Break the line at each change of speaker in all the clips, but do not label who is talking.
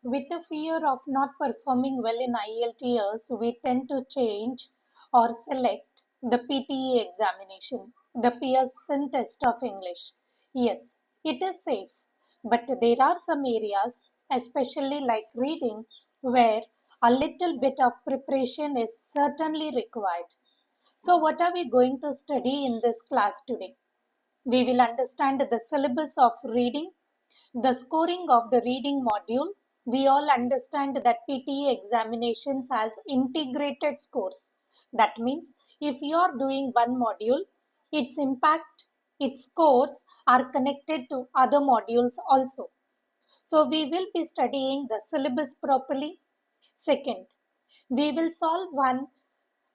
With the fear of not performing well in IELTS, we tend to change or select the PTE examination, the Pearson test of English. Yes, it is safe, but there are some areas, especially like reading, where a little bit of preparation is certainly required. So, what are we going to study in this class today? We will understand the syllabus of reading, the scoring of the reading module. We all understand that PTE examinations has integrated scores. That means if you are doing one module, its impact, its scores are connected to other modules also. So we will be studying the syllabus properly. Second, we will solve one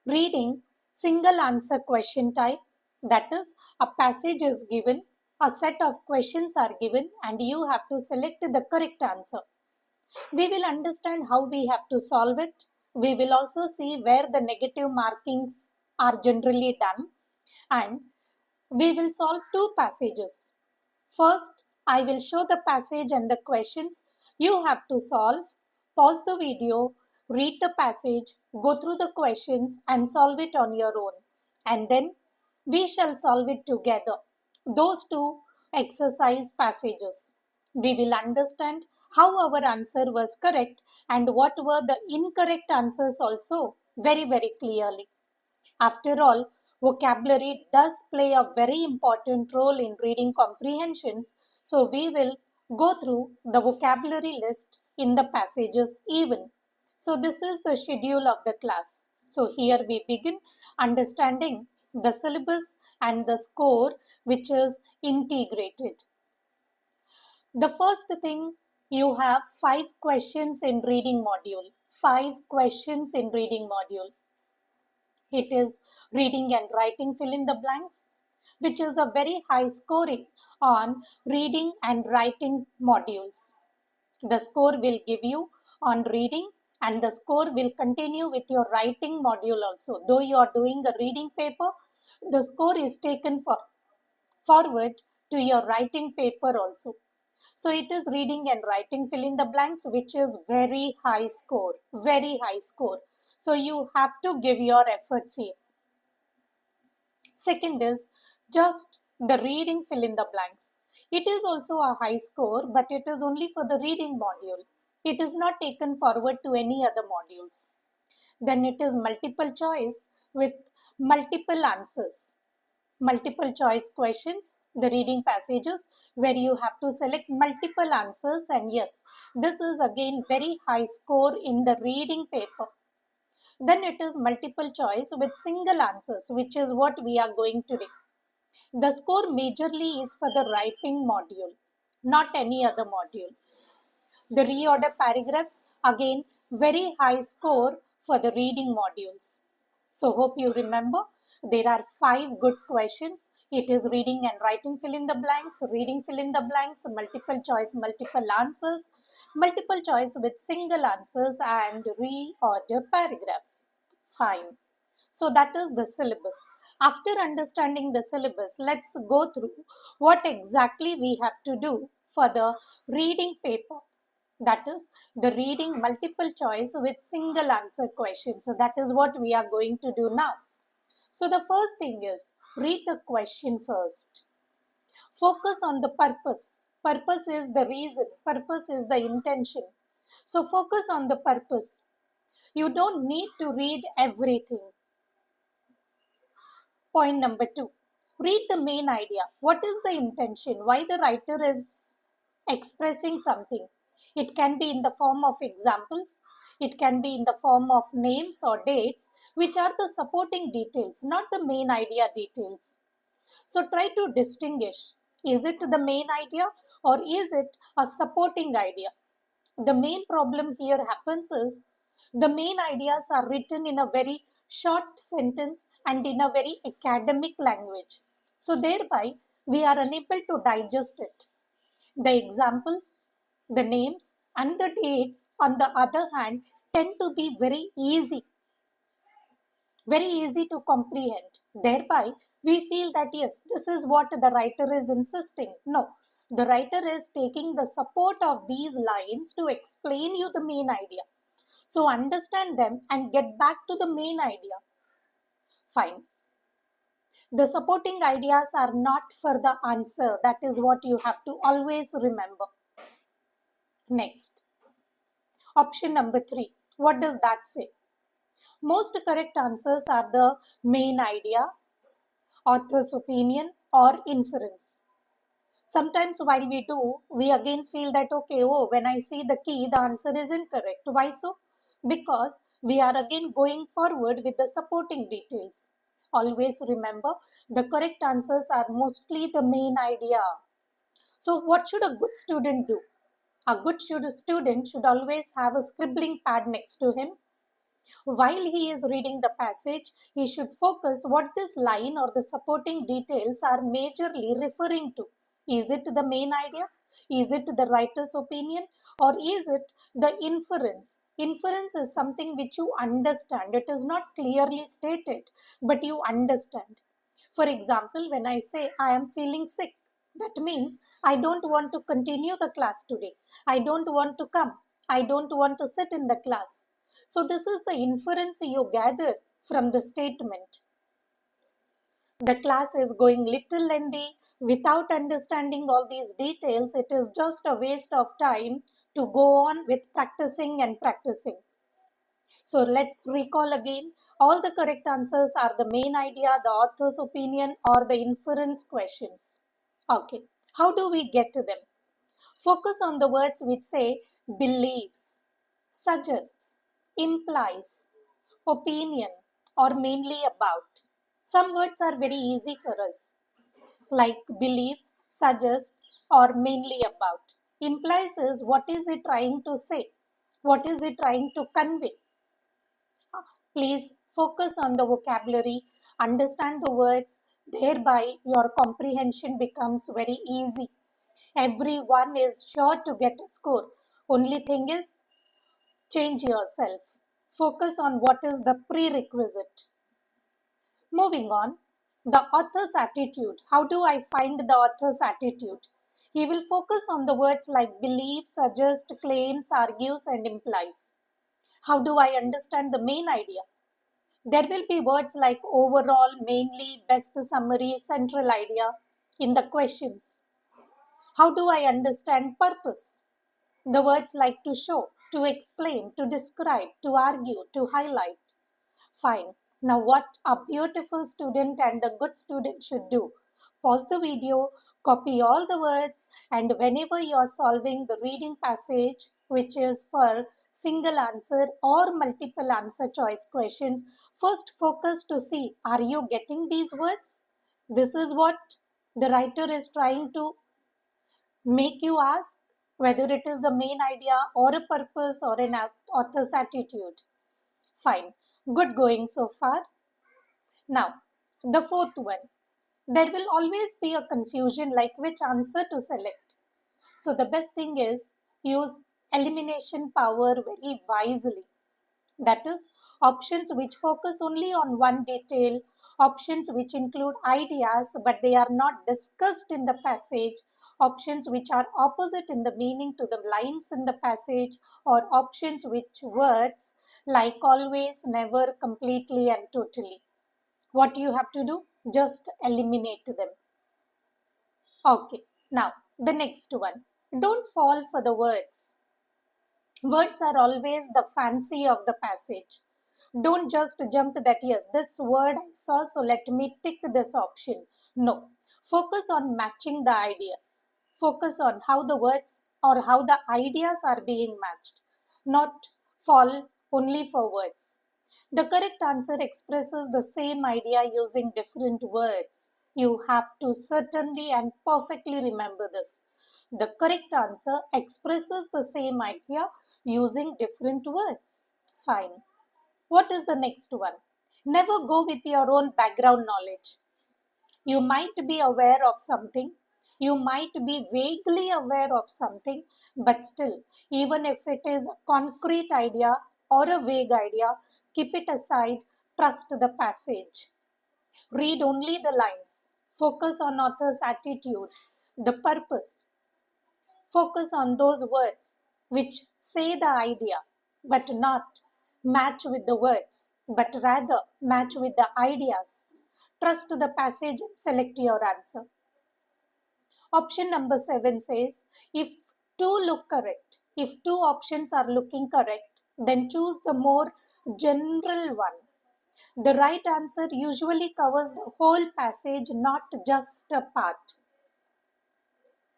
reading single answer question type, that is, a passage is given, a set of questions are given, and you have to select the correct answer. We will understand how we have to solve it. We will also see where the negative markings are generally done, and we will solve two passages. First, I will show the passage and the questions. You have to solve. Pause the video, read the passage, go through the questions and solve it on your own. And then we shall solve it together. Those two exercise passages. We will understand how our answer was correct and what were the incorrect answers also very, very clearly. After all, vocabulary does play a very important role in reading comprehensions, so we will go through the vocabulary list in the passages even. So this is the schedule of the class. So here we begin understanding the syllabus and the score, which is integrated. The first thing, you have 5 questions in reading module. 5 questions in reading module. It is reading and writing fill in the blanks, which is a very high scoring on reading and writing modules. The score will give you on reading, and the score will continue with your writing module also. Though you are doing a reading paper, the score is taken forward to your writing paper also. So it is reading and writing fill in the blanks, which is very high score, very high score. So you have to give your efforts here. Second is just the reading fill in the blanks. It is also a high score, but it is only for the reading module. It is not taken forward to any other modules. Then it is multiple choice with multiple answers. Multiple choice questions, the reading passages where you have to select multiple answers, and yes, this is again very high score in the reading paper. Then it is multiple choice with single answers, which is what we are going today. The score majorly is for the writing module, not any other module. The reorder paragraphs, again very high score for the reading modules. So hope you remember, there are 5 good questions. It is reading and writing fill in the blanks, reading fill in the blanks, multiple choice, multiple answers, multiple choice with single answers, and reorder paragraphs. Fine. So that is the syllabus. After understanding the syllabus, let's go through what exactly we have to do for the reading paper. That is the reading multiple choice with single answer questions. So that is what we are going to do now. So the first thing is read the question first. Focus on the purpose. Purpose is the reason. Purpose is the intention. So focus on the purpose. You don't need to read everything. Point number 2. Read the main idea. What is the intention? Why the writer is expressing something? It can be in the form of examples. It can be in the form of names or dates, which are the supporting details, not the main idea details. So try to distinguish. Is it the main idea or is it a supporting idea? The main problem here happens is the main ideas are written in a very short sentence and in a very academic language. So thereby we are unable to digest it. The examples, the names and the dates on the other hand tend to be very easy to comprehend. Thereby we feel that yes, this is what the writer is insisting. No, The writer is taking the support of these lines to explain you the main idea. So understand them and get back to the main idea. Fine. The supporting ideas are not for the answer. That is what you have to always remember. Next. Option number 3. What does that say? Most correct answers are the main idea, author's opinion, or inference. Sometimes while we do, we again feel that, okay, oh, when I see the key, the answer is incorrect. Why so? Because we are again going forward with the supporting details. Always remember, the correct answers are mostly the main idea. So what should a good student do? A good student should always have a scribbling pad next to him. While he is reading the passage, he should focus what this line or the supporting details are majorly referring to. Is it the main idea? Is it the writer's opinion? Or is it the inference? Inference is something which you understand. It is not clearly stated, but you understand. For example, when I say I am feeling sick, that means I don't want to continue the class today. I don't want to come. I don't want to sit in the class. So this is the inference you gather from the statement. The class is going little lengthy. Without understanding all these details, it is just a waste of time to go on with practicing and practicing. So let's recall again. All the correct answers are the main idea, the author's opinion, or the inference questions. Okay, how do we get to them? Focus on the words which say believes, suggests, implies, opinion, or mainly about. Some words are very easy for us, like believes, suggests, or mainly about. Implies is what is it trying to say? What is it trying to convey? Please focus on the vocabulary, understand the words, thereby your comprehension becomes very easy. Everyone is sure to get a score. Only thing is, change yourself. Focus on what is the prerequisite. Moving on, the author's attitude. How do I find the author's attitude? He will focus on the words like believe, suggest, claims, argues, and implies. How do I understand the main idea? There will be words like overall, mainly, best summary, central idea in the questions. How do I understand purpose? The words like to show, to explain, to describe, to argue, to highlight. Fine. Now what a beautiful student and a good student should do. Pause the video, copy all the words, and whenever you are solving the reading passage, which is for single answer or multiple answer choice questions, first focus to see, are you getting these words? This is what the writer is trying to make you ask, whether it is a main idea or a purpose or an author's attitude. Fine. Good going so far. Now, the fourth one. There will always be a confusion like which answer to select. So the best thing is use elimination power very wisely. That is, options which focus only on one detail, options which include ideas but they are not discussed in the passage, options which are opposite in the meaning to the lines in the passage, or options which words like always, never, completely, and totally. What you have to do? Just eliminate them. Okay, now the next one. Don't fall for the words. Words are always the fancy of the passage. Don't just jump that, yes, this word I saw, so let me tick this option. No. Focus on matching the ideas. Focus on how the words or how the ideas are being matched, not fall only for words. The correct answer expresses the same idea using different words. You have to certainly and perfectly remember this. The correct answer expresses the same idea using different words. Fine. What is the next one? Never go with your own background knowledge. You might be aware of something, you might be vaguely aware of something, but still, even if it is a concrete idea or a vague idea, keep it aside, trust the passage. Read only the lines, focus on author's attitude, the purpose. Focus on those words which say the idea, but not match with the words, but rather match with the ideas. Trust the passage and select your answer. Option number 7 says, if two look correct, if two options are looking correct, then choose the more general one. The right answer usually covers the whole passage, not just a part.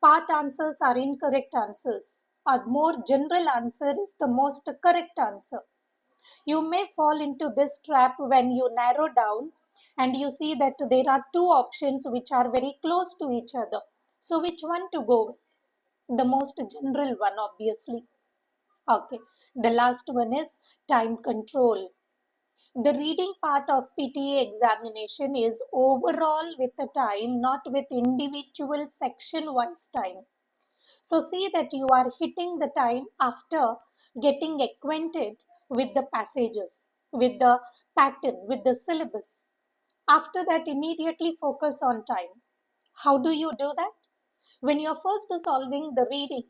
Part answers are incorrect answers. A more general answer is the most correct answer. You may fall into this trap when you narrow down and you see that there are two options which are very close to each other. So, which one to go with? The most general one, obviously. Okay, the last one is time control. The reading part of PTE examination is overall with the time, not with individual section wise time. So see that you are hitting the time after getting acquainted with the passages, with the pattern, with the syllabus. After that, immediately focus on time. How do you do that? When you're first solving the reading,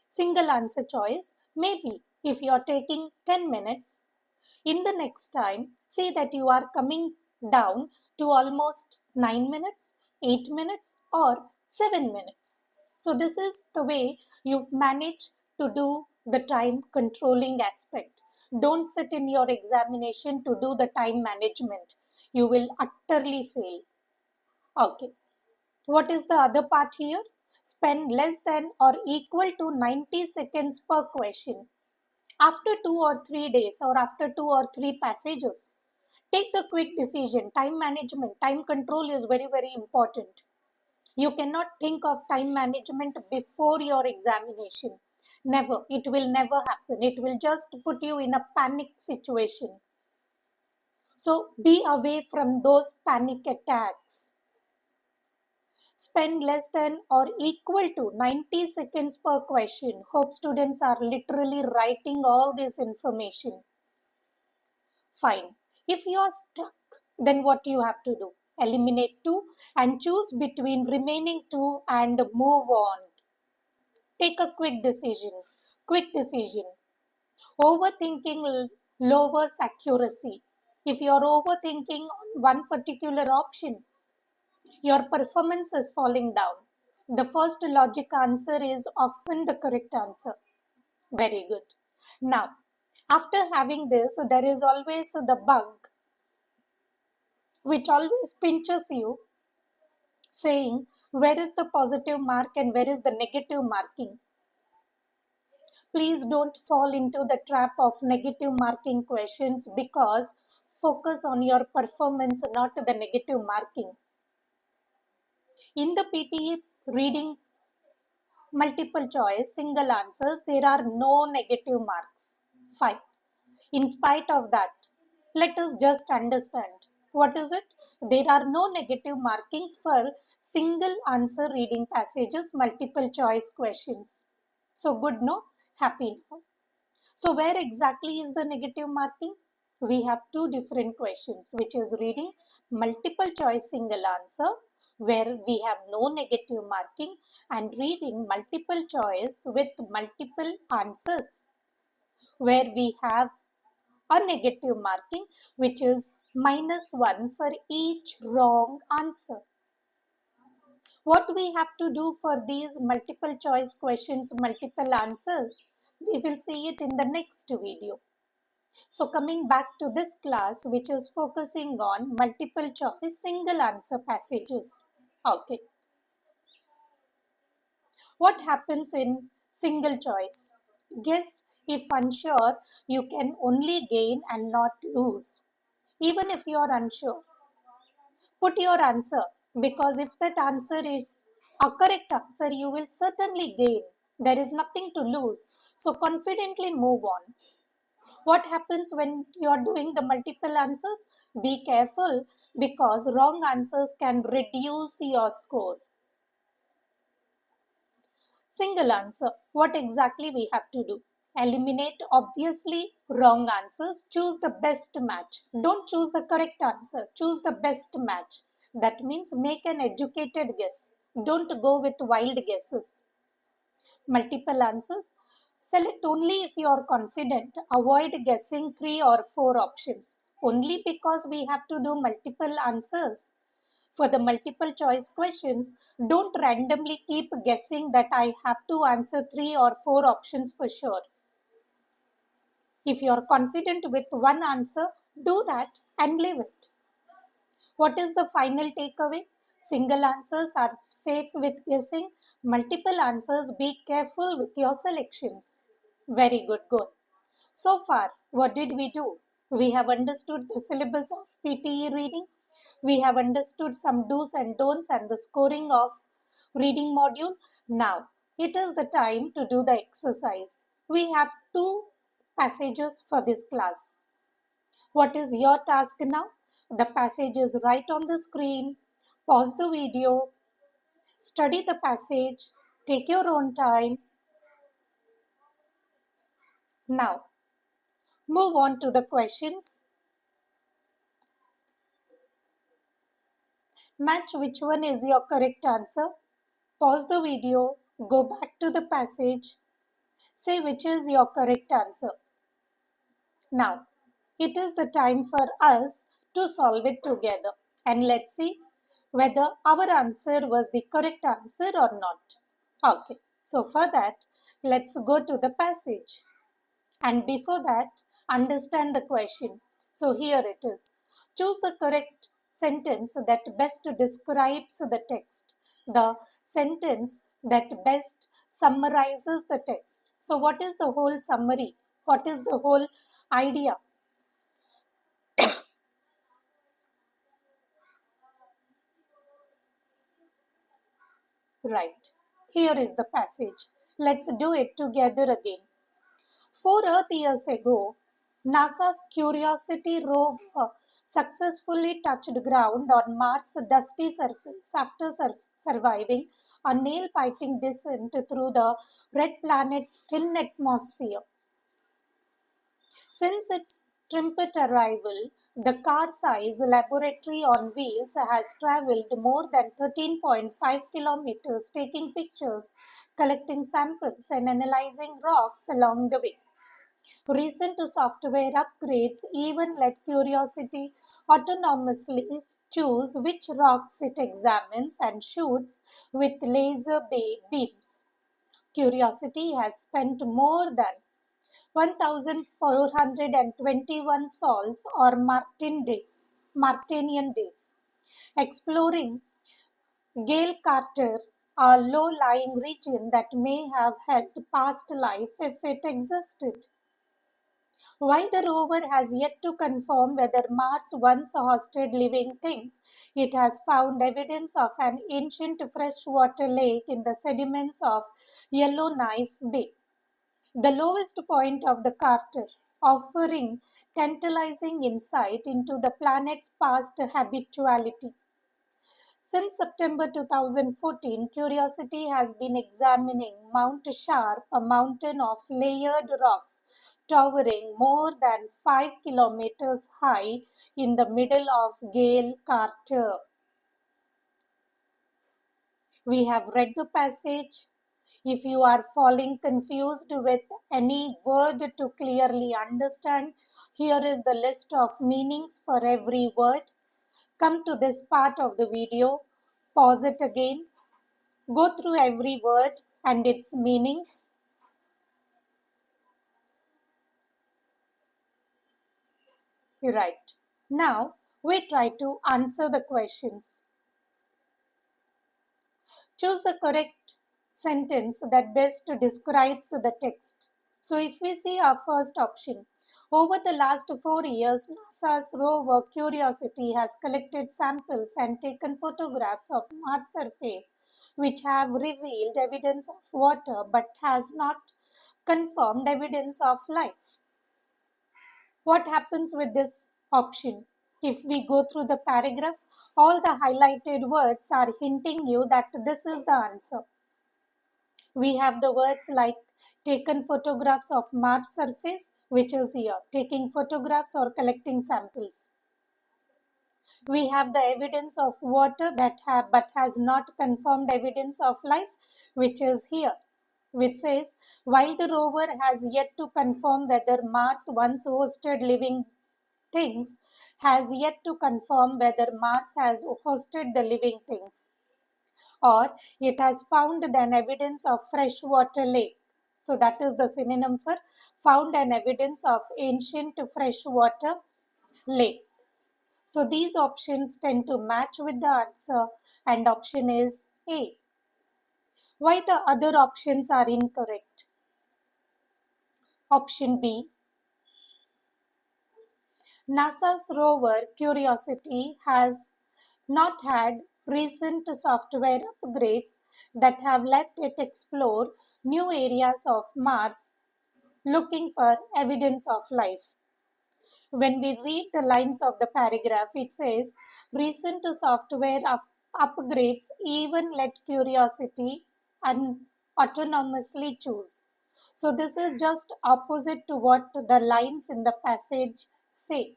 single answer choice, maybe if you're taking 10 minutes, in the next time, see that you are coming down to almost 9 minutes, 8 minutes, or 7 minutes. So, this is the way you manage to do the time controlling aspect. Don't sit in your examination to do the time management. You will utterly fail. Okay. What is the other part here? Spend less than or equal to 90 seconds per question. After 2 or 3 days or after 2 or 3 passages, take the quick decision. Time management, time control is very, very important. You cannot think of time management before your examination. Never. It will never happen. It will just put you in a panic situation. So be away from those panic attacks. Spend less than or equal to 90 seconds per question. Hope students are literally writing all this information. Fine. If you are stuck, then what you have to do? Eliminate 2 and choose between remaining 2 and move on. Take a quick decision. Quick decision. Overthinking lowers accuracy. If you are overthinking on one particular option, your performance is falling down. The first logic answer is often the correct answer. Very good. Now, after having this, there is always the bug which always pinches you, saying where is the positive mark and where is the negative marking. Please don't fall into the trap of negative marking questions, because focus on your performance, not the negative marking. In the PTE reading multiple choice single answers, there are no negative marks. Fine. In spite of that, let us just understand. What is it? There are no negative markings for single answer reading passages, multiple choice questions. So good, no? Happy now. So where exactly is the negative marking? We have two different questions, which is reading multiple choice single answer, where we have no negative marking, and reading multiple choice with multiple answers, where we have a negative marking, which is -1 for each wrong answer. What we have to do for these multiple choice questions, multiple answers, we will see it in the next video. So coming back to this class, which is focusing on multiple choice single answer passages. Okay. What happens in single choice? Guess if unsure, you can only gain and not lose. Even if you are unsure, put your answer, because if that answer is a correct answer, you will certainly gain. There is nothing to lose. So confidently move on. What happens when you are doing the multiple answers? Be careful, because wrong answers can reduce your score. Single answer. What exactly we have to do? Eliminate obviously wrong answers. Choose the best match. Don't choose the correct answer. Choose the best match. That means make an educated guess. Don't go with wild guesses. Multiple answers. Select only if you are confident. Avoid guessing 3 or 4 options. Only because we have to do multiple answers. For the multiple choice questions, don't randomly keep guessing that I have to answer 3 or 4 options for sure. If you are confident with one answer, do that and leave it. What is the final takeaway? Single answers are safe with guessing. Multiple answers, be careful with your selections. Very good, good. So far, what did we do? We have understood the syllabus of PTE reading. We have understood some do's and don'ts and the scoring of reading module. Now, it is the time to do the exercise. We have 2 passages for this class. What is your task now? The passage is right on the screen. Pause the video, study the passage, take your own time. Now, move on to the questions. Match which one is your correct answer. Pause the video, go back to the passage, say which is your correct answer. Now, it is the time for us to solve it together and let's see whether our answer was the correct answer or not. Okay, so for that, let's go to the passage. And before that, understand the question. So here it is. Choose the correct sentence that best describes the text. The sentence that best summarizes the text. So what is the whole summary? What is the whole idea? Right. Here is the passage. Let's do it together again. 4 Earth years ago, NASA's Curiosity rover successfully touched ground on Mars' dusty surface after surviving a nail-biting descent through the red planet's thin atmosphere. Since its triumphant arrival, the car-sized laboratory on wheels has traveled more than 13.5 kilometers, taking pictures, collecting samples, and analyzing rocks along the way. Recent software upgrades even let Curiosity autonomously choose which rocks it examines and shoots with laser beams. Curiosity has spent more than 1,421 sols or Martinian days exploring Gale Carter, a low-lying region that may have had past life if it existed. While the rover has yet to confirm whether Mars once hosted living things, it has found evidence of an ancient freshwater lake in the sediments of Yellowknife Bay, the lowest point of the Carter, offering tantalizing insight into the planet's past habituality. Since September 2014, Curiosity has been examining Mount Sharp, a mountain of layered rocks towering more than 5 kilometers high in the middle of Gale Carter. We have read the passage. If you are falling confused with any word to clearly understand, here is the list of meanings for every word. Come to this part of the video, pause it again, go through every word and its meanings. Right. Now we try to answer the questions. Choose the correct sentence that best describes the text. So if we see our first option, over the last 4 years, NASA's rover Curiosity has collected samples and taken photographs of Mars surface, which have revealed evidence of water but has not confirmed evidence of life. What happens with this option? If we go through the paragraph, all the highlighted words are hinting you that this is the answer. We have the words like taken photographs of Mars surface, which is here, taking photographs or collecting samples. We have the evidence of water that have but has not confirmed evidence of life, which is here. which says, while the rover has yet to confirm whether Mars once hosted living things, has yet to confirm whether Mars has hosted the living things, or it has found an evidence of freshwater lake. So that is the synonym for found an evidence of ancient freshwater lake. So these options tend to match with the answer, and option is A. Why the other options are incorrect? Option B. NASA's rover Curiosity has not had recent software upgrades that have let it explore new areas of Mars looking for evidence of life. When we read the lines of the paragraph, it says recent software upgrades even let Curiosity autonomously choose. So this is just opposite to what the lines in the passage say.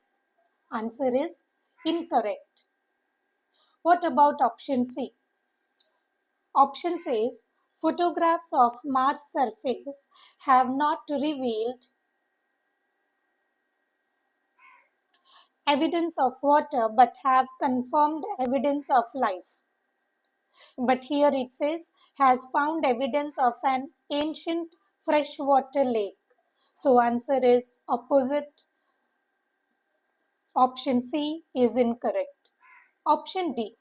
Answer is incorrect. What about option C? Option says photographs of Mars surface have not revealed evidence of water but have confirmed evidence of life. But here it says has found evidence of an ancient freshwater lake. So answer is opposite. Option C is incorrect. Option D.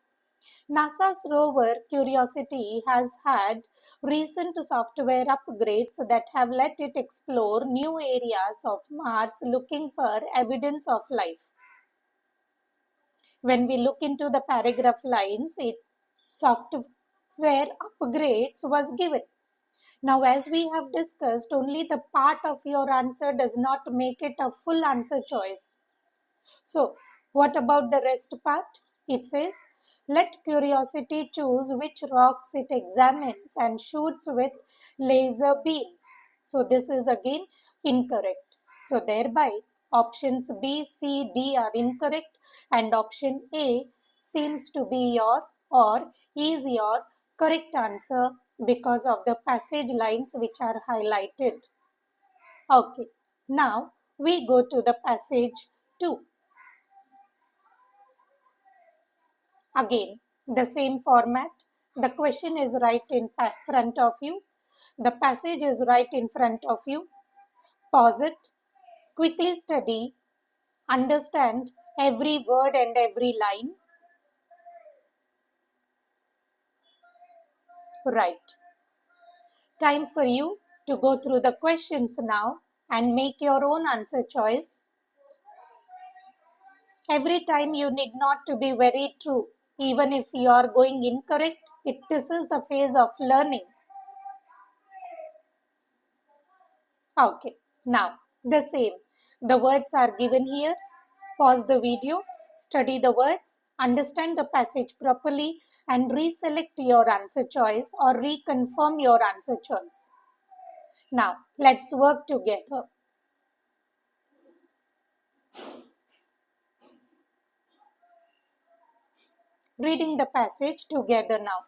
NASA's rover Curiosity has had recent software upgrades that have let it explore new areas of Mars looking for evidence of life. When we look into the paragraph lines, it software upgrades was given. Now, as we have discussed, only the part of your answer does not make it a full answer choice. So, what about the rest part? It says, let Curiosity choose which rocks it examines and shoots with laser beams. So, this is again incorrect. So, thereby options B, C, D are incorrect, and option A seems to be your or is your correct answer because of the passage lines which are highlighted. Okay, now we go to the passage 2. Again, the same format. The question is right in front of you. The passage is right in front of you. Pause it. Quickly study. Understand every word and every line. Right. Time for you to go through the questions now and make your own answer choice. Every time you need not to be very true. Even if you are going incorrect, this is the phase of learning. Okay, now the same. The words are given here. Pause the video, study the words, understand the passage properly, and reselect your answer choice or reconfirm your answer choice. Now, let's work together. Reading the passage together now.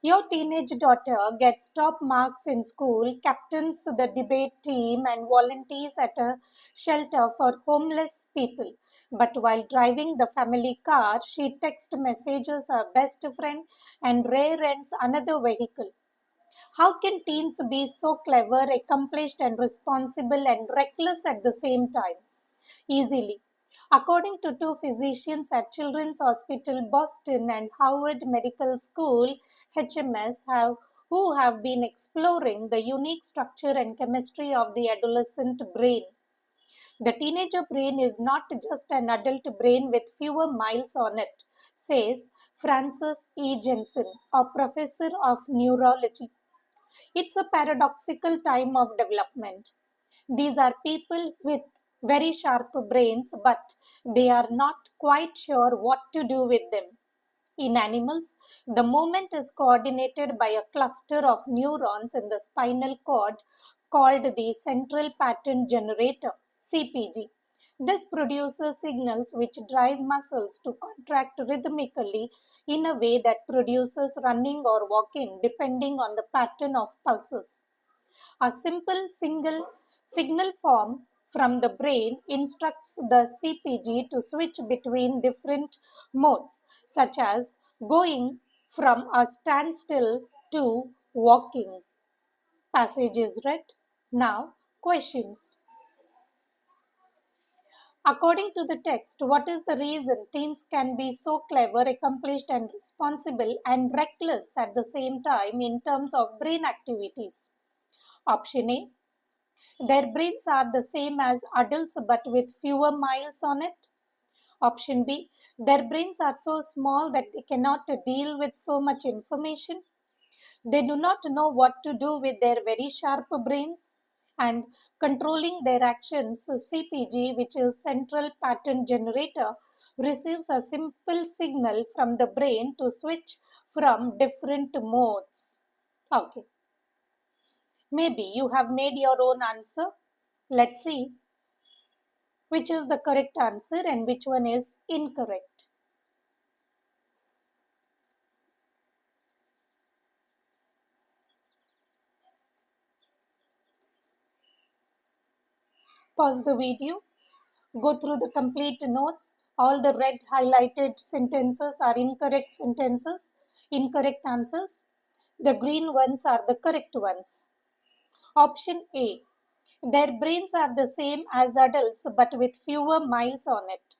Your teenage daughter gets top marks in school, captains the debate team, and volunteers at a shelter for homeless people. But while driving the family car, she text messages her best friend and rear-ends another vehicle. How can teens be so clever, accomplished, and responsible and reckless at the same time? Easily. According to two physicians at Children's Hospital Boston and Harvard Medical School, HMS, who have been exploring the unique structure and chemistry of the adolescent brain. The teenager brain is not just an adult brain with fewer miles on it, says Francis E. Jensen, a professor of neurology. It's a paradoxical time of development. These are people with very sharp brains, but they are not quite sure what to do with them. In animals, the movement is coordinated by a cluster of neurons in the spinal cord called the central pattern generator, CPG. This produces signals which drive muscles to contract rhythmically in a way that produces running or walking depending on the pattern of pulses. A simple single signal form from the brain instructs the CPG to switch between different modes, such as going from a standstill to walking. Passage is read. Now, questions. According to the text, what is the reason teens can be so clever, accomplished, and responsible and reckless at the same time in terms of brain activities? Option A. Their brains are the same as adults but with fewer miles on it. Option B. Their brains are so small that they cannot deal with so much information. They do not know what to do with their very sharp brains. And controlling their actions, CPG, which is central pattern generator, receives a simple signal from the brain to switch from different modes. Okay, maybe you have made your own answer. Let's see which is the correct answer and which one is incorrect. Pause the video, go through the complete notes. All the red highlighted sentences are incorrect sentences, incorrect answers. The green ones are the correct ones. Option A. Their brains are the same as adults but with fewer miles on it.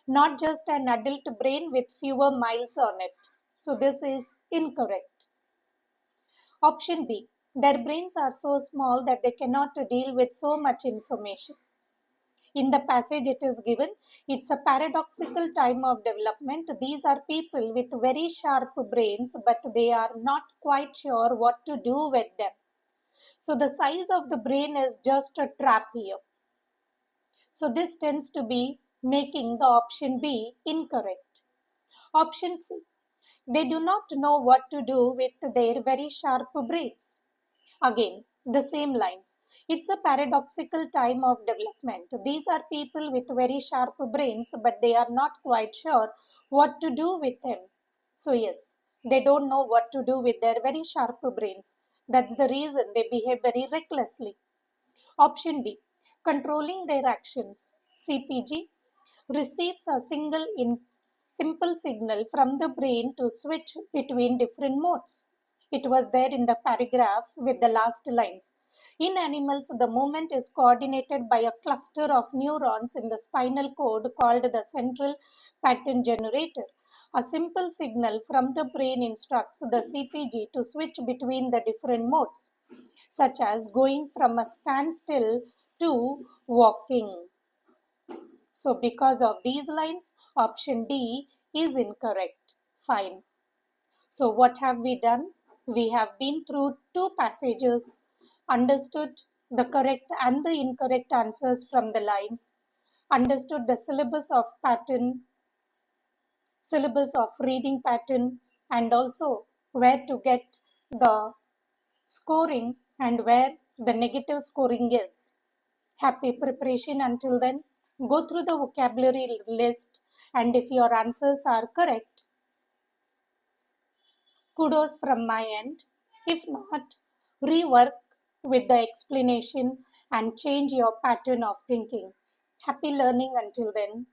Not just an adult brain with fewer miles on it. So this is incorrect. Option B. Their brains are so small that they cannot deal with so much information. In the passage it is given, it's a paradoxical time of development. These are people with very sharp brains, but they are not quite sure what to do with them. So the size of the brain is just a trap here. So this tends to be making the option B incorrect. Option C. They do not know what to do with their very sharp brains. Again, the same lines. It's a paradoxical time of development. These are people with very sharp brains, but they are not quite sure what to do with them. So, yes, they don't know what to do with their very sharp brains. That's the reason they behave very recklessly. Option D. Controlling their actions. CPG receives a simple signal from the brain to switch between different modes. It was there in the paragraph with the last lines. In animals, the movement is coordinated by a cluster of neurons in the spinal cord called the central pattern generator. A simple signal from the brain instructs the CPG to switch between the different modes, such as going from a standstill to walking. So because of these lines, option D is incorrect. Fine. So what have we done? We have been through two passages, understood the correct and the incorrect answers from the lines, understood the syllabus of reading pattern, and also where to get the scoring and where the negative scoring is. Happy preparation until then. Go through the vocabulary list, and if your answers are correct, kudos from my end. If not, rework with the explanation and change your pattern of thinking. Happy learning until then.